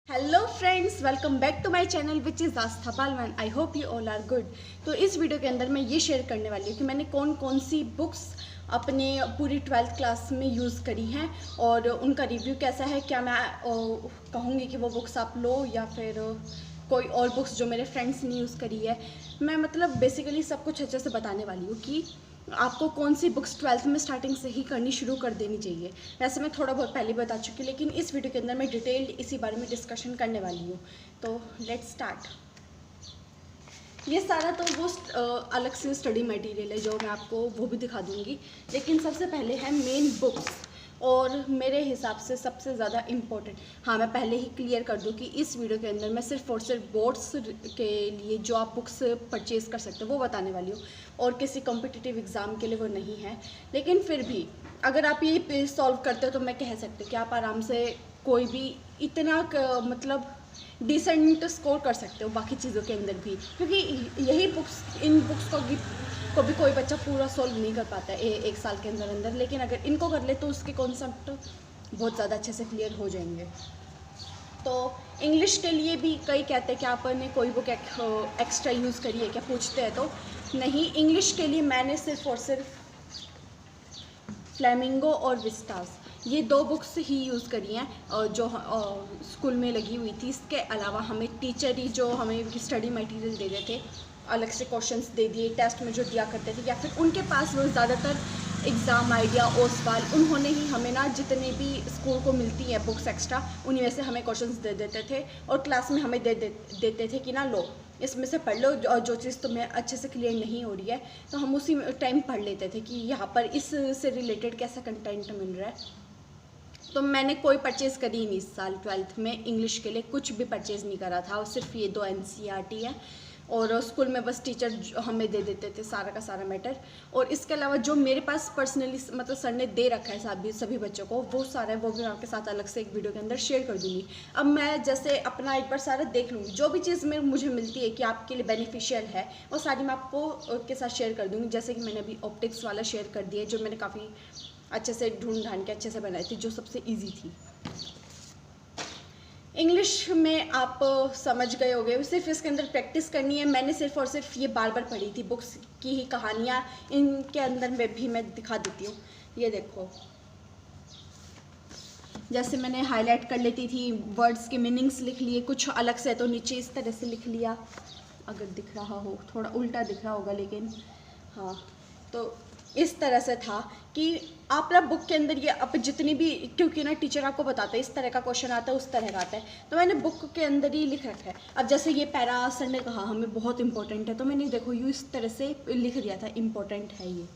Hello friends, welcome back to my channel which is Aastha Balwan. I hope you all are good. तो इस video के अंदर मैं ये शेयर करने वाली हूँ कि मैंने कौन कौन सी बुक्स अपने पूरी 12th क्लास में यूज़ करी हैं और उनका रिव्यू कैसा है। क्या मैं कहूँगी कि वो बुक्स आप लो या फिर कोई और बुक्स जो मेरे फ्रेंड्स ने यूज़ करी है। मैं मतलब बेसिकली सब कुछ अच्छे से बताने वाली हूँ कि आपको कौन सी बुक्स 12th में स्टार्टिंग से ही करनी शुरू कर देनी चाहिए। वैसे मैं थोड़ा बहुत पहले बता चुकी हूँ, लेकिन इस वीडियो के अंदर मैं डिटेल्ड इसी बारे में डिस्कशन करने वाली हूँ। तो लेट्स स्टार्ट। ये सारा तो वो अलग से स्टडी मटेरियल है जो मैं आपको वो भी दिखा दूँगी, लेकिन सबसे पहले है मेन बुक्स और मेरे हिसाब से सबसे ज़्यादा इम्पोर्टेंट। हाँ, मैं पहले ही क्लियर कर दूँ कि इस वीडियो के अंदर मैं सिर्फ और सिर्फ बोर्ड्स के लिए जो आप बुक्स परचेज़ कर सकते हो वो बताने वाली हूँ और किसी कॉम्पिटिटिव एग्ज़ाम के लिए वो नहीं है। लेकिन फिर भी अगर आप ये सॉल्व करते हो तो मैं कह सकती हूँ कि आप आराम से कोई भी इतना मतलब डिसेंट स्कोर कर सकते हो बाकी चीज़ों के अंदर भी, क्योंकि यही बुक्स इन बुक्स को भी कोई बच्चा पूरा सॉल्व नहीं कर पाता है एक साल के अंदर अंदर। लेकिन अगर इनको कर ले तो उसके कॉन्सेप्ट बहुत ज़्यादा अच्छे से क्लियर हो जाएंगे। तो इंग्लिश के लिए भी कई कहते हैं कि आपने कोई बुक एक्स्ट्रा यूज़ करी है क्या, पूछते हैं तो नहीं। इंग्लिश के लिए मैंने सिर्फ और सिर्फ फ्लेमिंगो और विस्टास ये दो बुक्स ही यूज़ करी हैं जो स्कूल में लगी हुई थी। इसके अलावा हमें टीचर ही जो हमें स्टडी मटेरियल दे रहे थे, अलग से क्वेश्चंस दे दिए टेस्ट में जो दिया करते थे, या फिर उनके पास वो ज़्यादातर एग्ज़ाम आइडिया ओसवाल उन्होंने ही हमें ना जितने भी स्कूल को मिलती है बुक्स एक्स्ट्रा उन्हीं में से हमें क्वेश्चंस दे देते थे और क्लास में हमें देते थे कि ना लो इसमें से पढ़ लो, जो चीज़ तुम्हें अच्छे से क्लियर नहीं हो रही है तो हम उसी टाइम पढ़ लेते थे कि यहाँ पर इससे रिलेटेड कैसा कंटेंट मिल रहा है। तो मैंने कोई परचेज़ करी नहीं इस साल 12th में इंग्लिश के लिए, कुछ भी परचेज़ नहीं करा था और सिर्फ ये दो एनसीईआरटी है और स्कूल में बस टीचर हमें दे देते थे सारा का सारा मैटर। और इसके अलावा जो मेरे पास पर्सनली मतलब सर ने दे रखा है सभी बच्चों को वो सारा है, वो भी मैं आपके साथ अलग से एक वीडियो के अंदर शेयर कर दूँगी। अब मैं जैसे अपना एक बार सारा देख लूँगी, जो भी चीज़ में मुझे मिलती है कि आपके लिए बेनिफिशियल है वो सारी मैं आपको के साथ शेयर कर दूँगी। जैसे कि मैंने अभी ऑप्टिक्स वाला शेयर कर दिया जो मैंने काफ़ी अच्छे से ढूंढ ढांड के अच्छे से बनाई थी, जो सबसे इजी थी। इंग्लिश में आप समझ गए होंगे, सिर्फ इसके अंदर प्रैक्टिस करनी है। मैंने सिर्फ और सिर्फ ये बार बार पढ़ी थी, बुक्स की ही कहानियाँ इनके अंदर में भी मैं दिखा देती हूँ। ये देखो, जैसे मैंने हाईलाइट कर लेती थी, वर्ड्स के मीनिंग्स लिख लिए कुछ अलग से, तो नीचे इस तरह से लिख लिया। अगर दिख रहा हो, थोड़ा उल्टा दिख रहा होगा लेकिन हाँ, तो इस तरह से था कि आप ना बुक के अंदर ये अब जितनी भी, क्योंकि ना टीचर आपको बताता है इस तरह का क्वेश्चन आता है उस तरह का आता है, तो मैंने बुक के अंदर ही लिख रखा है। अब जैसे ये पैरा सर ने कहा हमें बहुत इंपॉर्टेंट है, तो मैंने देखो यूँ इस तरह से लिख दिया था, इम्पोर्टेंट है ये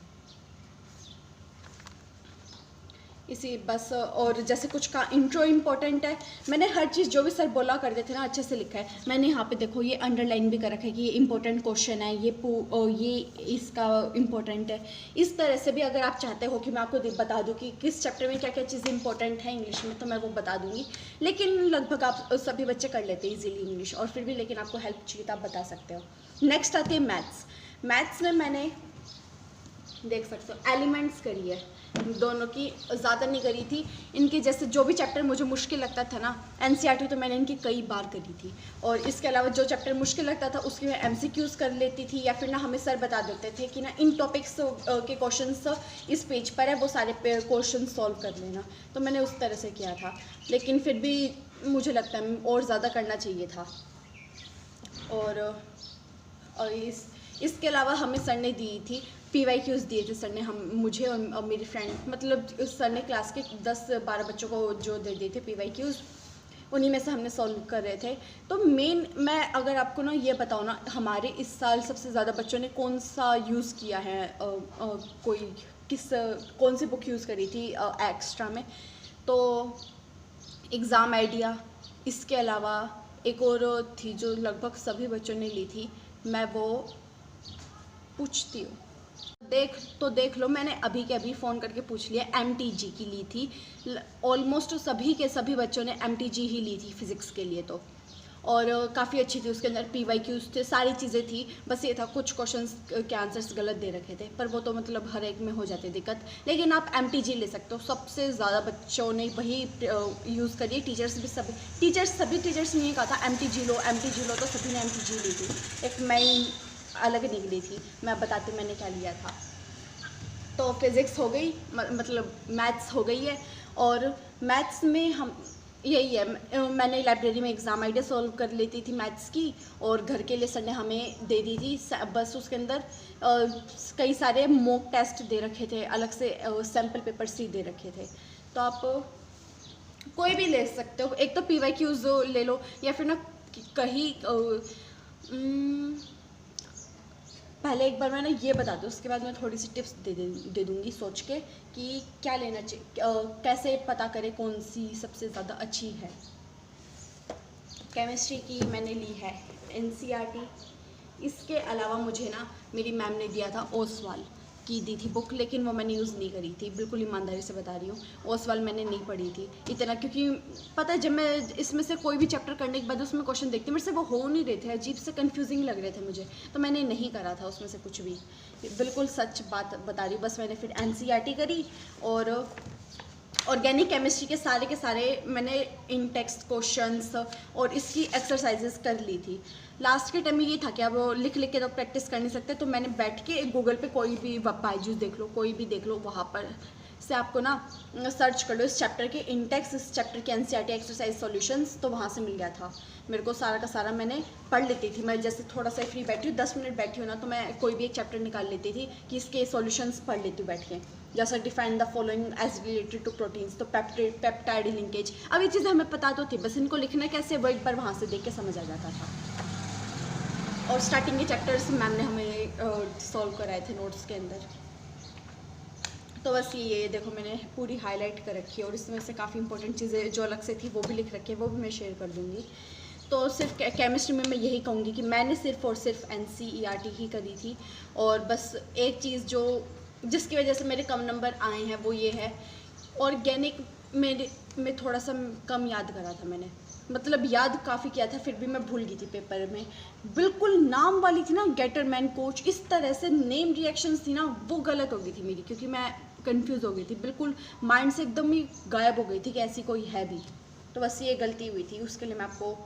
इसी बस। और जैसे कुछ का इंट्रो इम्पोर्टेंट है, मैंने हर चीज़ जो भी सर बोला करते थे ना अच्छे से लिखा है। मैंने यहाँ पे देखो ये अंडरलाइन भी कर रखा है कि ये इंपॉर्टेंट क्वेश्चन है, ये इसका इम्पोर्टेंट है। इस तरह से भी अगर आप चाहते हो कि मैं आपको बता दूँ कि किस चैप्टर में क्या क्या चीज़ इंपॉर्टेंट है इंग्लिश में, तो मैं वो बता दूँगी। लेकिन लगभग आप सभी बच्चे कर लेते हैं ईजिली इंग्लिश, और फिर भी लेकिन आपको हेल्प चाहिए तो आप बता सकते हो। नेक्स्ट आती है मैथ्स। मैथ्स में मैंने देख सकते हो एलिमेंट्स करी है, दोनों की ज़्यादा नहीं करी थी। इनके जैसे जो भी चैप्टर मुझे मुश्किल लगता था ना एनसीईआरटी, तो मैंने इनकी कई बार करी थी। और इसके अलावा जो चैप्टर मुश्किल लगता था उसकी मैं एमसीक्यूज़ कर लेती थी, या फिर ना हमें सर बता देते थे कि ना इन टॉपिक्स के क्वेश्चंस इस पेज पर है, वो सारे क्वेश्चन सॉल्व कर लेना। तो मैंने उस तरह से किया था, लेकिन फिर भी मुझे लगता है और ज़्यादा करना चाहिए था। और इसके अलावा हमें सर ने दी थी PYQs दिए थे सर ने, हम मुझे और मेरी फ्रेंड, मतलब सर ने क्लास के 10-12 बच्चों को जो दे दिए थे PYQs, उन्हीं में से हमने सॉल्व कर रहे थे। तो मेन मैं अगर आपको ना ये बताऊँ ना, हमारे इस साल सबसे ज़्यादा बच्चों ने कौन सा यूज़ किया है, कौन सी बुक यूज़ करी थी एक्स्ट्रा में, तो एग्ज़ाम आइडिया, इसके अलावा एक और थी जो लगभग सभी बच्चों ने ली थी, मैं वो पूछती हूँ। देख लो, मैंने अभी के अभी फ़ोन करके पूछ लिया, MTG की ली थी। ऑलमोस्ट सभी के सभी बच्चों ने MTG ही ली थी फिज़िक्स के लिए। तो और काफ़ी अच्छी थी। उसके अंदर PYQs थे, सारी चीज़ें थी। बस ये था कुछ क्वेश्चंस के आंसर्स गलत दे रखे थे, पर वो तो मतलब हर एक में हो जाती है दिक्कत। लेकिन आप MTG ले सकते हो, सबसे ज़्यादा बच्चों ने वही यूज़ करिए। टीचर्स भी सभी टीचर्स ने कहा था MTG लो, तो सभी ने MTG ली थी। एक मैं अलग निकली थी, मैं बताती मैंने क्या लिया था। तो फिज़िक्स हो गई, मतलब मैथ्स हो गई है। और मैथ्स में हम यही है, मैंने लाइब्रेरी में एग्ज़ाम आइडिया सॉल्व कर लेती थी मैथ्स की, और घर के लिए सर ने हमें दे दी थी। बस उसके अंदर कई सारे मॉक टेस्ट दे रखे थे, अलग से सैम्पल पेपर्स ही दे रखे थे। तो आप कोई भी ले सकते हो। एक तो PYQs ले लो, या फिर ना कहीं पहले एक बार मैं ना ये बता दूँ, उसके बाद मैं थोड़ी सी टिप्स दे दूँगी सोच के कि क्या लेना चाहिए, कैसे पता करें कौन सी सबसे ज़्यादा अच्छी है। केमिस्ट्री की मैंने ली है NCERT। इसके अलावा मुझे ना मेरी मैम ने दिया था ओसवाल की दी थी बुक, लेकिन वो मैंने यूज़ नहीं करी थी, बिल्कुल ईमानदारी से बता रही हूँ। ओसवाल मैंने नहीं पढ़ी थी इतना, क्योंकि पता है जब मैं इसमें से कोई भी चैप्टर करने के बाद उसमें क्वेश्चन देखती मेरे से वो हो नहीं रहे थे, अजीब से कंफ्यूजिंग लग रहे थे मुझे, तो मैंने नहीं करा था उसमें से कुछ भी। बिल्कुल सच बात बता रही हूँ। बस मैंने फिर NCERT करी, और ऑर्गेनिक केमिस्ट्री के सारे मैंने इन टेक्स्ट क्वेश्चंस और इसकी एक्सरसाइजेस कर ली थी। लास्ट के टाइम में ये था कि अब लिख के तो प्रैक्टिस कर नहीं सकते, तो मैंने बैठ के गूगल पे कोई भी बायजूस देख लो, कोई भी देख लो, वहाँ पर से आपको ना सर्च कर लो इस चैप्टर के इंटेक्स, इस चैप्टर के NCERT एक्सरसाइज सॉल्यूशंस, तो वहाँ से मिल गया था मेरे को। सारा का सारा मैंने पढ़ लेती थी। मैं जैसे थोड़ा सा फ्री बैठी हूँ, 10 मिनट बैठी हूँ ना, तो मैं कोई भी एक चैप्टर निकाल लेती थी कि इसके सॉल्यूशंस पढ़ लेती हूँ बैठ के। जैसे define the following as related to proteins, तो पेप्टाइड लिंकेज, अब ये चीज़ हमें पता तो थी, बस इनको लिखना कैसे वो एक बार वहाँ से देख के समझ आ जाता था। और स्टार्टिंग के चैप्टर्स मैम ने हमें सॉल्व कराए थे नोट्स के अंदर। तो बस ये देखो मैंने पूरी हाईलाइट कर रखी है, और इसमें से काफ़ी इंपॉर्टेंट चीज़ें जो अलग से थी वो भी लिख रखी है, वो भी मैं शेयर कर दूँगी। तो सिर्फ केमिस्ट्री में मैं यही कहूँगी कि मैंने सिर्फ और सिर्फ NCERT ही करी थी। और बस एक चीज़ जिसकी वजह से मेरे कम नंबर आए हैं वो ये है, ऑर्गेनिक में थोड़ा सा कम याद करा था मैंने, मतलब याद काफ़ी किया था, फिर भी मैं भूल गई थी पेपर में। बिल्कुल नाम वाली थी ना, गेटरमैन कोच, इस तरह से नेम रिएक्शंस थी ना, वो गलत हो गई थी मेरी, क्योंकि मैं कंफ्यूज हो गई थी, बिल्कुल माइंड से एकदम ही गायब हो गई थी कि ऐसी कोई है भी। तो बस ये गलती हुई थी, उसके लिए मैं आपको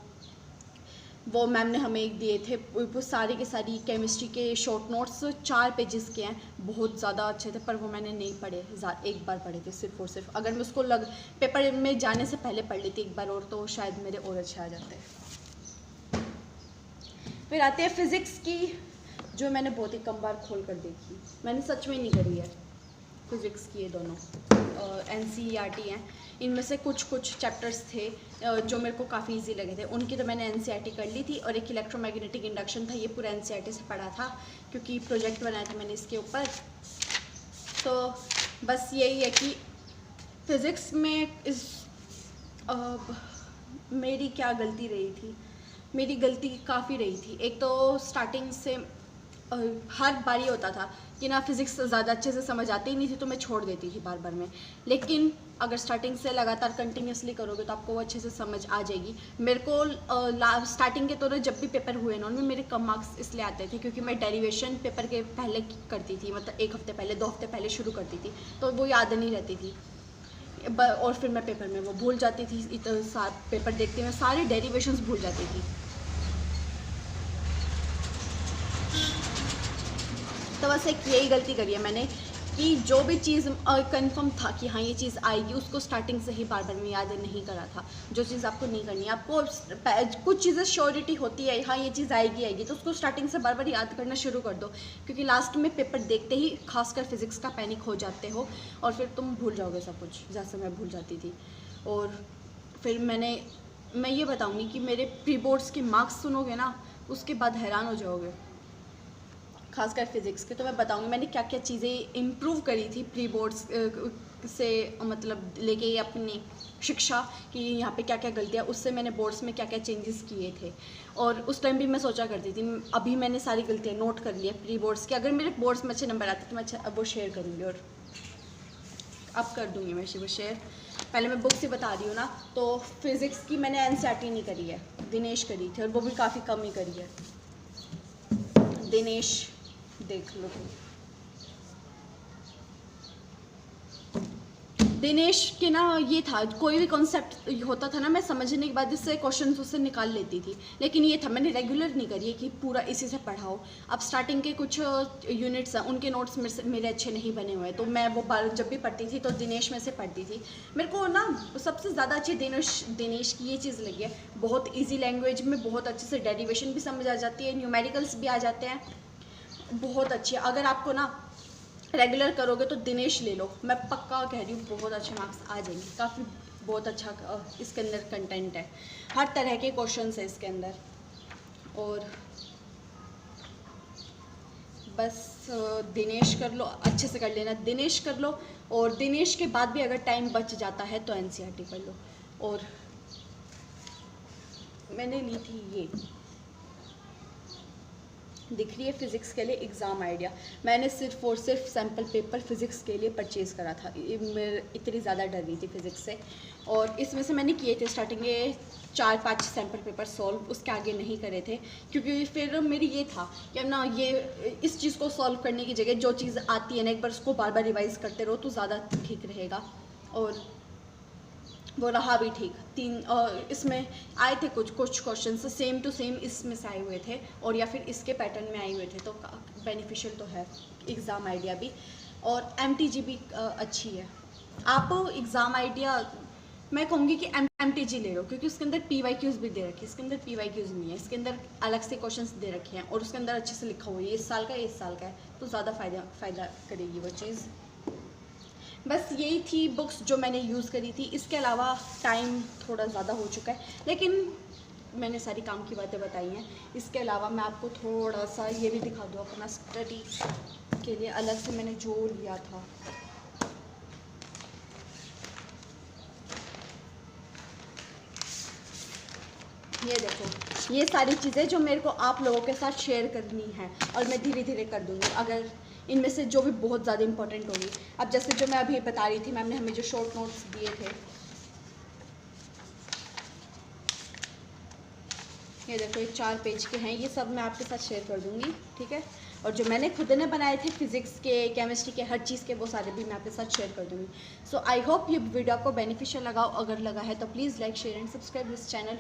वो मैम ने हमें एक दिए थे, वो सारी के सारी केमिस्ट्री के शॉर्ट नोट्स 4 पेजेस के हैं, बहुत ज़्यादा अच्छे थे, पर वो मैंने नहीं पढ़े, एक बार पढ़े थे सिर्फ और सिर्फ। अगर मैं उसको पेपर में जाने से पहले पढ़ लेती एक बार और, तो शायद मेरे और अच्छे आ जाते। फिर आते हैं फिज़िक्स की, जो मैंने बहुत ही कम बार खोल कर देखी, मैंने सच में नहीं करी है फिज़िक्स की। ये दोनों NCERT हैं, इनमें से कुछ चैप्टर्स थे जो मेरे को काफ़ी इजी लगे थे, उनकी तो मैंने NCERT कर ली थी। और एक इलेक्ट्रोमैग्नेटिक इंडक्शन था, ये पूरा NCERT से पढ़ा था, क्योंकि प्रोजेक्ट बनाया था मैंने इसके ऊपर। तो बस यही है कि फ़िज़िक्स में मेरी क्या गलती रही थी, मेरी गलती काफ़ी रही थी। एक तो स्टार्टिंग से हर बार ये होता था कि ना फिज़िक्स ज़्यादा अच्छे से समझ आती ही नहीं थी, तो मैं छोड़ देती थी बार में। लेकिन अगर स्टार्टिंग से लगातार कंटिन्यूसली करोगे तो आपको वो अच्छे से समझ आ जाएगी। मेरे को स्टार्टिंग के तो जब भी पेपर हुए ना, उनमें मेरे कम मार्क्स इसलिए आते थे क्योंकि मैं डेरिवेशन पेपर के पहले करती थी, मतलब 1 हफ्ते पहले 2 हफ्ते पहले शुरू करती थी, तो वो याद नहीं रहती थी, और फिर मैं पेपर में वो भूल जाती थी। पेपर देखते मैं सारे डेरिवेशंस भूल जाती थी। तो बस एक यही गलती करी है मैंने कि जो भी चीज़ कंफर्म था कि हाँ ये चीज़ आएगी, उसको स्टार्टिंग से ही बार में याद नहीं करा था। जो चीज़ आपको नहीं करनी है, आपको कुछ चीज़ें श्योरिटी होती है हाँ ये चीज़ आएगी, तो उसको स्टार्टिंग से बार याद करना शुरू कर दो, क्योंकि लास्ट में पेपर देखते ही खासकर फिज़िक्स का पैनिक हो जाते हो, और फिर तुम भूल जाओगे सब कुछ, जैसे मैं भूल जाती थी। और फिर मैं ये बताऊँगी कि मेरे प्री बोर्ड्स के मार्क्स सुनोगे ना, उसके बाद हैरान हो जाओगे, खासकर फिज़िक्स के। तो मैं बताऊंगी मैंने क्या क्या चीज़ें इम्प्रूव करी थी प्री बोर्ड्स से, मतलब लेके अपनी शिक्षा कि यहाँ पे क्या क्या गलतियाँ, उससे मैंने बोर्ड्स में क्या क्या चेंजेस किए थे। और उस टाइम भी मैं सोचा करती थी, अभी मैंने सारी गलतियाँ नोट कर ली है प्री बोर्ड्स की, अगर मेरे बोर्ड्स में अच्छे नंबर आते तो मैं वो शेयर करूँगी, और अब कर दूँगी मैं वो शेयर। पहले मैं बुक्स ही बता रही हूँ ना। तो फिज़िक्स की मैंने एनसीईआरटी नहीं करी है, दिनेश करी थी, और वो भी काफ़ी कम ही करी है। दिनेश देख लो, दिनेश के ना ये था, कोई भी कॉन्सेप्ट होता था ना, मैं समझने के बाद इससे क्वेश्चन उससे निकाल लेती थी। लेकिन ये था, मैंने रेगुलर नहीं करी है कि पूरा इसी से पढ़ाओ। अब स्टार्टिंग के कुछ यूनिट्स हैं, उनके नोट्स मेरे अच्छे नहीं बने हुए, तो मैं वो बार जब भी पढ़ती थी तो दिनेश में से पढ़ती थी। मेरे को ना सबसे ज़्यादा अच्छी दिनेश की ये चीज़ लगी है, बहुत ईजी लैंग्वेज में बहुत अच्छे से डेरिवेशन भी समझ आ जाती है, न्यूमेरिकल्स भी आ जाते हैं, बहुत अच्छी है। अगर आपको ना रेगुलर करोगे तो दिनेश ले लो, मैं पक्का कह रही हूँ बहुत अच्छे मार्क्स आ जाएंगे। काफ़ी बहुत अच्छा इसके अंदर कंटेंट है, हर तरह के क्वेश्चंस है इसके अंदर। और बस दिनेश कर लो, अच्छे से कर लेना, दिनेश कर लो। और दिनेश के बाद भी अगर टाइम बच जाता है तो एनसीईआरटी कर लो। और मैंने ली थी ये, दिख रही है, फिज़िक्स के लिए एग्ज़ाम आइडिया। मैंने सिर्फ और सिर्फ सैम्पल पेपर फ़िज़िक्स के लिए परचेज़ करा था, मैं इतनी ज़्यादा डर रही थी फ़िज़िक्स से। और इसमें से मैंने किए थे स्टार्टिंग के 4-5 सैम्पल पेपर सॉल्व, उसके आगे नहीं करे थे, क्योंकि फिर मेरी ये था कि अब ना ये इस चीज़ को सॉल्व करने की जगह जो चीज़ आती है ना, एक बार उसको बार बार रिवाइज़ करते रहो तो ज़्यादा ठीक रहेगा। और वो रहा भी ठीक। इसमें आए थे कुछ क्वेश्चन सेम टू सेम इसमें से आए हुए थे, और या फिर इसके पैटर्न में आए हुए थे, तो बेनिफिशियल तो है एग्ज़ाम आइडिया भी। और एमटीजी भी अच्छी है। आप एग्ज़ाम आइडिया मैं कहूँगी कि एमटीजी ले लो, क्योंकि उसके अंदर पीवाईक्यूज़ भी दे रखे हैं, इसके अंदर पीवाईक्यूज़ नहीं है, इसके अंदर अलग से क्वेश्चंस दे रखे हैं, और उसके अंदर अच्छे से लिखा हुआ है इस साल का इस साल का है, तो ज़्यादा फ़ायदा करेगी वो चीज़। बस यही थी बुक्स जो मैंने यूज़ करी थी। इसके अलावा टाइम थोड़ा ज़्यादा हो चुका है, लेकिन मैंने सारी काम की बातें बताई हैं। इसके अलावा मैं आपको थोड़ा सा ये भी दिखा दूँ, अपना स्टडी के लिए अलग से मैंने जो लिया था। ये देखो, ये सारी चीज़ें जो मेरे को आप लोगों के साथ शेयर करनी है, और मैं धीरे धीरे कर दूँगी अगर इनमें से जो भी बहुत ज़्यादा इंपॉर्टेंट होगी। अब जैसे जो मैं अभी बता रही थी, मैम ने हमें जो शॉर्ट नोट्स दिए थे, ये देखो, ये 4 पेज के हैं, ये सब मैं आपके साथ शेयर कर दूँगी, ठीक है। और जो मैंने खुद ने बनाए थे फिज़िक्स के, केमिस्ट्री के, हर चीज़ के, वो सारे भी मैं आपके साथ शेयर कर दूँगी। सो आई होप ये वीडियो आपको बेनिफिशियल लगा। अगर लगा है तो please like, share and subscribe this channel.